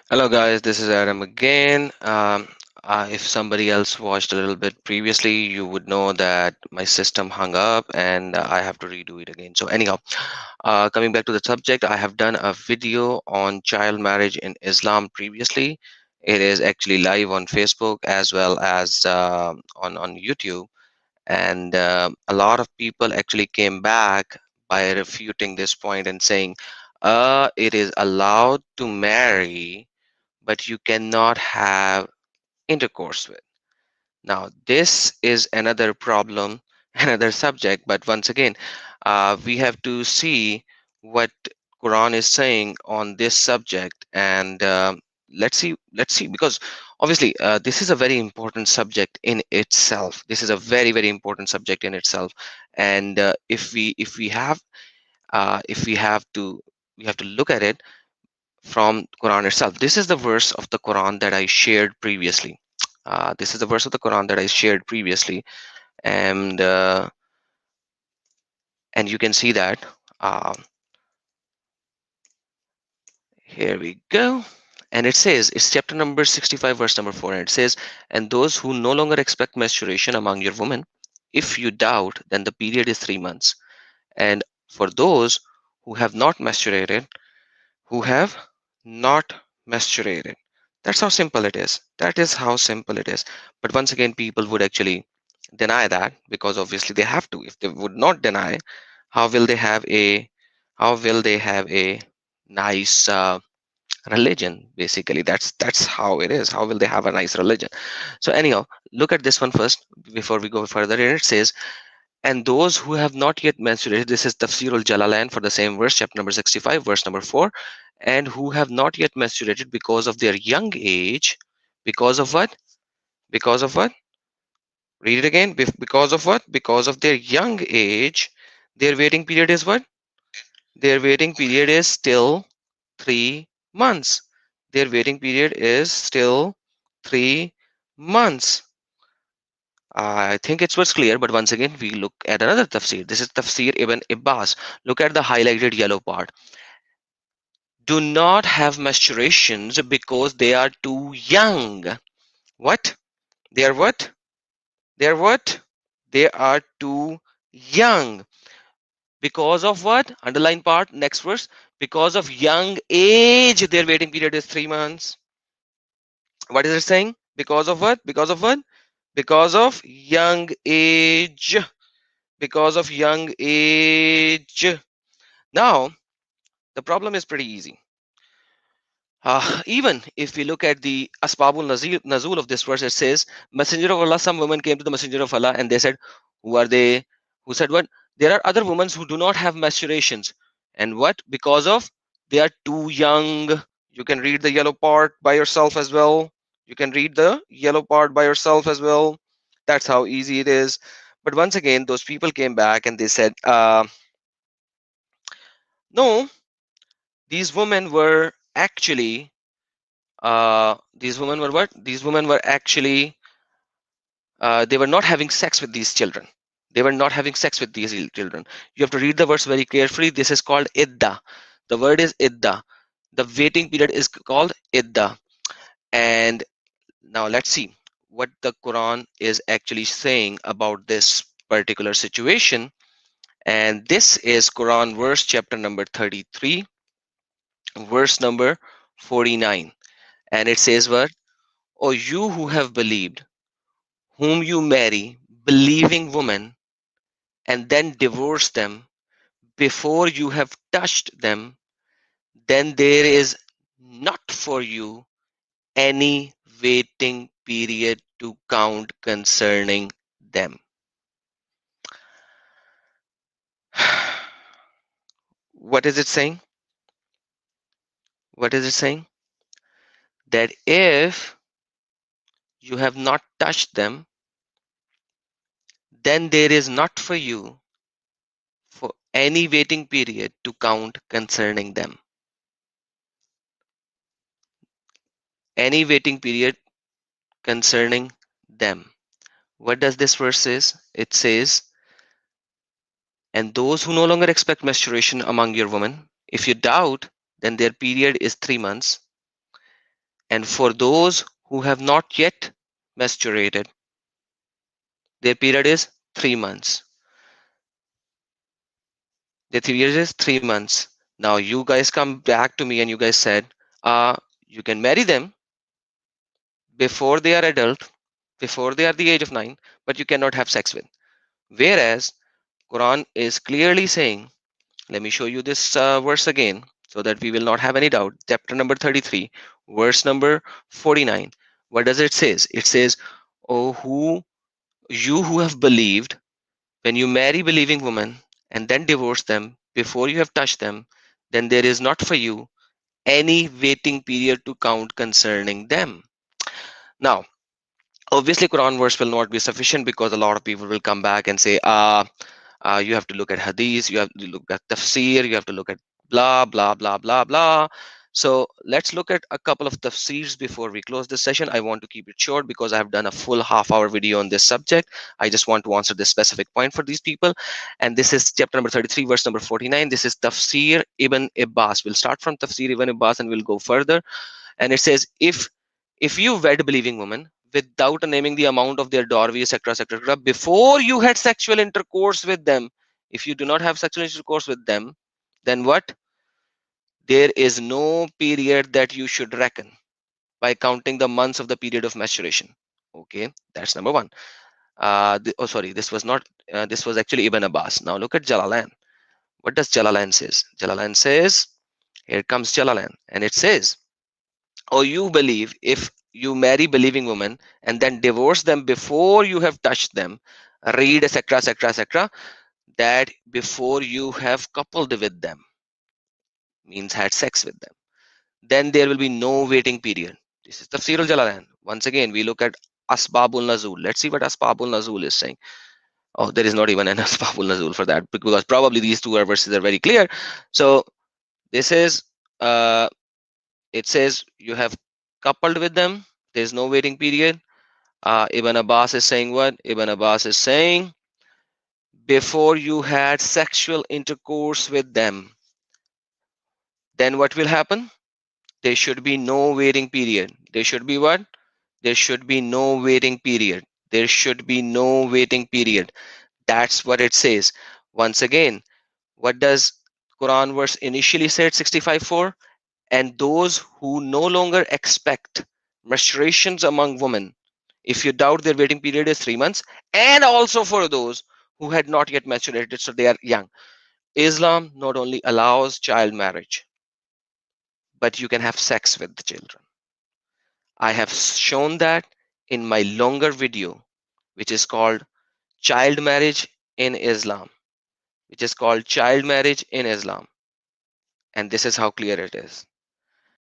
Hello guys, this is Adam again. If somebody else watched a little bit previously, you would know that my system hung up and I have to redo it again. So anyhow, coming back to the subject, I have done a video on child marriage in Islam previously. It is actually live on Facebook as well as on YouTube, and a lot of people actually came back by refuting this point and saying, it is allowed to marry but you cannot have intercourse with. Now, this is another problem, another subject, but once again, we have to see what Quran is saying on this subject, and let's see, because obviously this is a very important subject in itself. This is a very important subject in itself, and if we have to look at it from Quran itself. This is the verse of the Quran that I shared previously. This is the verse of the Quran that I shared previously, and and you can see that. Um, Here we go. And it says, it's chapter number 65, verse number 4, and it says, and those who no longer expect menstruation among your women, if you doubt, then the period is 3 months. And for those who have not menstruated, who have not menstruated. That's how simple it is. That is how simple it is. But once again, people would actually deny that because obviously they have to. If they would not deny, how will they have a nice religion? Basically, that's how it is. How will they have a nice religion? So anyhow, look at this one first before we go further. And it says, and those who have not yet menstruated, this is Tafsir al-Jalalain for the same verse, chapter number 65, verse number 4, and who have not yet menstruated because of their young age, because of what? Because of what? Read it again. Because of what? Because of their young age, their waiting period is what? Their waiting period is still 3 months. Their waiting period is still 3 months. I think it was clear, but once again, we look at another tafsir. This is Tafsir Ibn Abbas. Look at the highlighted yellow part. Do not have menstruations because they are too young. What? They are what? They are what? They are too young. Because of what? Underline part, next verse. Because of young age, their waiting period is 3 months. What is it saying? Because of what? Because of what? Because of young age. Because of young age. Now, the problem is pretty easy. Even if we look at the Asbabul Nazul of this verse, it says, Messenger of Allah, some women came to the Messenger of Allah and they said, who are they? Who said what? There are other women who do not have menstruations. And what? Because of they are too young. You can read the yellow part by yourself as well. You can read the yellow part by yourself as well. That's how easy it is. But once again, those people came back and they said, no, these women were actually these women were what? These women were actually they were not having sex with these children. They were not having sex with these children. You have to read the verse very carefully. This is called idda. The word is idda. The waiting period is called idda. And now let's see what the Quran is actually saying about this particular situation. And this is Quran verse chapter number 33, verse number 49. And it says what? O you who have believed, whom you marry, believing women, and then divorce them before you have touched them, then there is not for you any waiting period to count concerning them. What is it saying? What is it saying? That if you have not touched them, then there is not for you for any waiting period to count concerning them. Any waiting period concerning them. What does this verse says? It says, and those who no longer expect menstruation among your women, if you doubt, then their period is 3 months. And for those who have not yet menstruated, their period is 3 months. Their period is 3 months. Now you guys come back to me and you guys said, you can marry them before they are adult, before they are the age of 9, but you cannot have sex with. Whereas Quran is clearly saying, let me show you this verse again so that we will not have any doubt. Chapter number 33, verse number 49. What does it says? It says, oh, who have believed, when you marry believing women and then divorce them before you have touched them, then there is not for you any waiting period to count concerning them. Now, obviously, Quran verse will not be sufficient because a lot of people will come back and say, you have to look at hadith, you have to look at tafsir, you have to look at blah, blah, blah, blah, blah. So let's look at a couple of tafsirs before we close this session. I want to keep it short because I have done a full half-hour video on this subject. I just want to answer this specific point for these people. And this is chapter number 33, verse number 49. This is Tafsir Ibn Abbas. We'll start from Tafsir Ibn Abbas and we'll go further. And it says, if you wed believing woman without naming the amount of their dowry, etc., etc., before you had sexual intercourse with them, if you do not have sexual intercourse with them, then what? There is no period that you should reckon by counting the months of the period of maturation. Okay, that's number one. Sorry, this was not. This was actually Ibn Abbas. Now look at Jalalain. What does Jalalain says? Jalalain says, here comes Jalalain, and it says, or you believe, if you marry believing women and then divorce them before you have touched them, read etc, etc, etc, that before you have coupled with them, means had sex with them, then there will be no waiting period. This is Tafsir al-Jalalain. Once again, we look at Asbabul Nazul. Let's see what Asbabul Nazul is saying. Oh, there is not even an Asbabul Nazul for that, because probably these two verses are very clear. So this is it says you have coupled with them, there's no waiting period. Ibn Abbas is saying what? Ibn Abbas is saying, before you had sexual intercourse with them, then what will happen? There should be no waiting period. There should be what? There should be no waiting period. There should be no waiting period. That's what it says. Once again, what does Quran verse initially said 65:4? And those who no longer expect menstruations among women, if you doubt their waiting period is 3 months, and also for those who had not yet menstruated, so they are young. Islam not only allows child marriage, but you can have sex with the children. I have shown that in my longer video, which is called Child Marriage in Islam, which is called Child Marriage in Islam. And this is how clear it is.